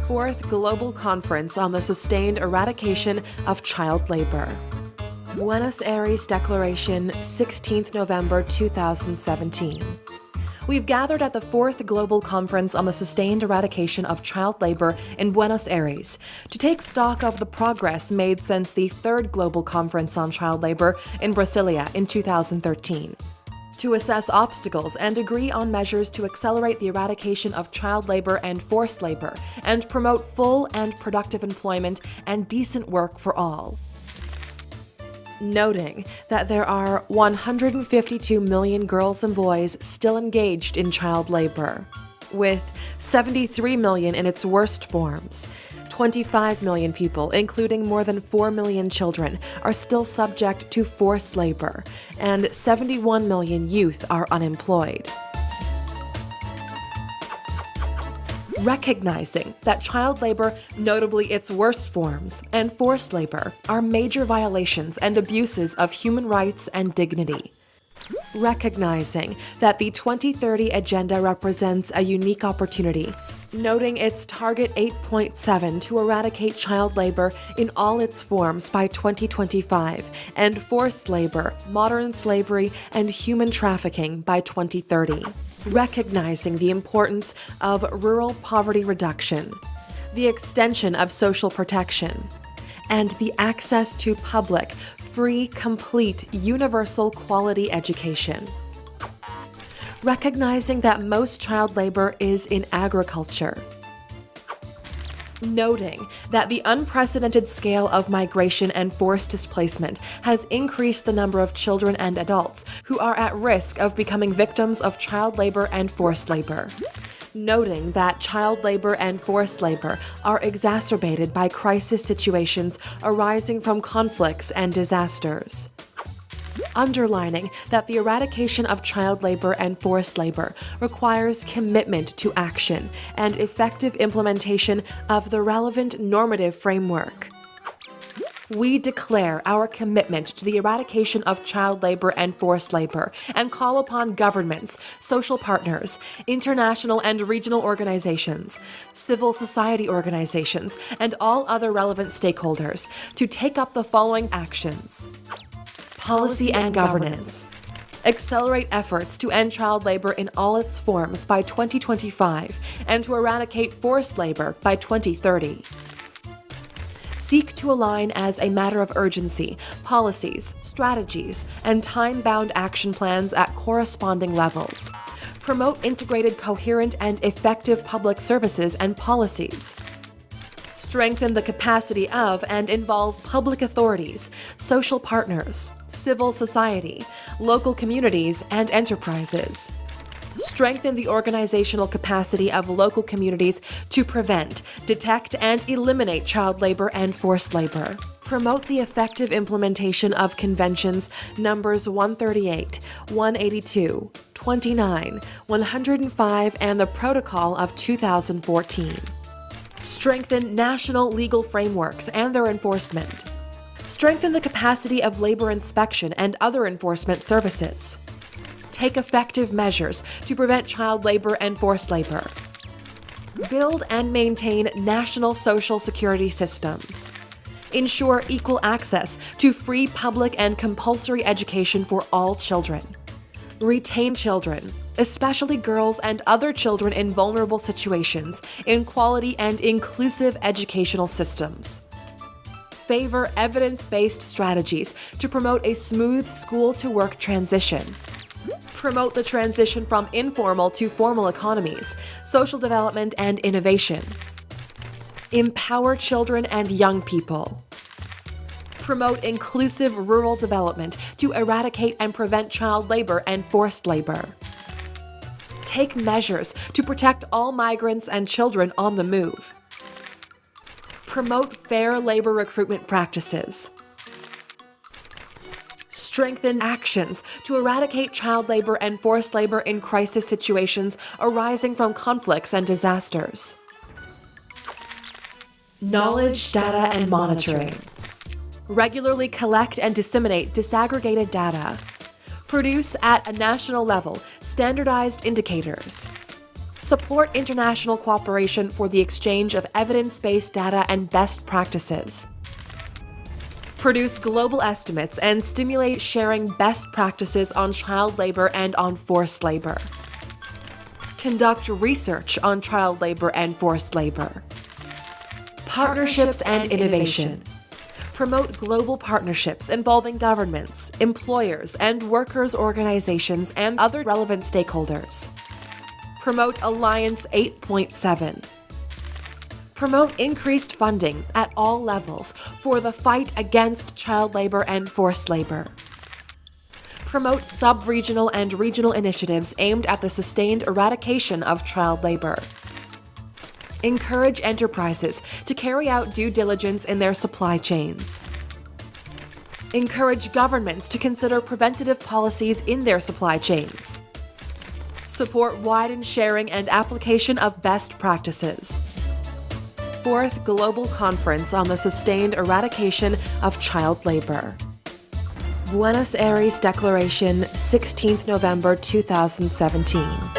Fourth Global Conference on the Sustained Eradication of Child Labor. Buenos Aires Declaration, 16th November 2017. We've gathered at the Fourth Global Conference on the Sustained Eradication of Child Labor in Buenos Aires to take stock of the progress made since the Third Global Conference on Child Labor in Brasilia in 2013. To assess obstacles and agree on measures to accelerate the eradication of child labor and forced labor and promote full and productive employment and decent work for all. Noting that there are 152 million girls and boys still engaged in child labor, with 73 million in its worst forms. 25 million people, including more than 4 million children, are still subject to forced labor, and 71 million youth are unemployed. Recognizing that child labor, notably its worst forms, and forced labor, are major violations and abuses of human rights and dignity. Recognizing that the 2030 Agenda represents a unique opportunity, noting its Target 8.7 to eradicate child labor in all its forms by 2025 and forced labor, modern slavery, and human trafficking by 2030. Recognizing the importance of rural poverty reduction, the extension of social protection, and the access to public, free, complete, universal quality education. Recognizing that most child labor is in agriculture. Noting that the unprecedented scale of migration and forced displacement has increased the number of children and adults who are at risk of becoming victims of child labor and forced labor. Noting that child labor and forced labor are exacerbated by crisis situations arising from conflicts and disasters. Underlining that the eradication of child labor and forced labor requires commitment to action and effective implementation of the relevant normative framework. We declare our commitment to the eradication of child labor and forced labor and call upon governments, social partners, international and regional organizations, civil society organizations, and all other relevant stakeholders to take up the following actions. Policy and governance. Accelerate efforts to end child labor in all its forms by 2025 and to eradicate forced labor by 2030. Seek to align as a matter of urgency policies, strategies, and time-bound action plans at corresponding levels. Promote integrated, coherent, and effective public services and policies. Strengthen the capacity of and involve public authorities, social partners, civil society, local communities, and enterprises. Strengthen the organizational capacity of local communities to prevent, detect, and eliminate child labor and forced labor. Promote the effective implementation of Conventions numbers 138, 182, 29, 105, and the Protocol of 2014. Strengthen national legal frameworks and their enforcement. Strengthen the capacity of labor inspection and other enforcement services. Take effective measures to prevent child labor and forced labor. Build and maintain national social security systems. Ensure equal access to free public and compulsory education for all children. Retain children, especially girls and other children in vulnerable situations, in quality and inclusive educational systems. Favor evidence-based strategies to promote a smooth school-to-work transition. Promote the transition from informal to formal economies, social development, and innovation. Empower children and young people. Promote inclusive rural development to eradicate and prevent child labor and forced labor. Take measures to protect all migrants and children on the move. Promote fair labor recruitment practices. Strengthen actions to eradicate child labor and forced labor in crisis situations arising from conflicts and disasters. Knowledge, data, and monitoring. Regularly collect and disseminate disaggregated data. Produce at a national level standardized indicators. Support international cooperation for the exchange of evidence-based data and best practices. Produce global estimates and stimulate sharing best practices on child labor and on forced labor. Conduct research on child labor and forced labor. Partnerships and innovation. Promote global partnerships involving governments, employers, and workers' organizations and other relevant stakeholders. Promote Alliance 8.7. Promote increased funding at all levels for the fight against child labor and forced labor. Promote sub-regional and regional initiatives aimed at the sustained eradication of child labor. Encourage enterprises to carry out due diligence in their supply chains. Encourage governments to consider preventative policies in their supply chains. Support widened sharing and application of best practices. 4th Global Conference on the Sustained Eradication of Child Labor. Buenos Aires Declaration, 16th November 2017.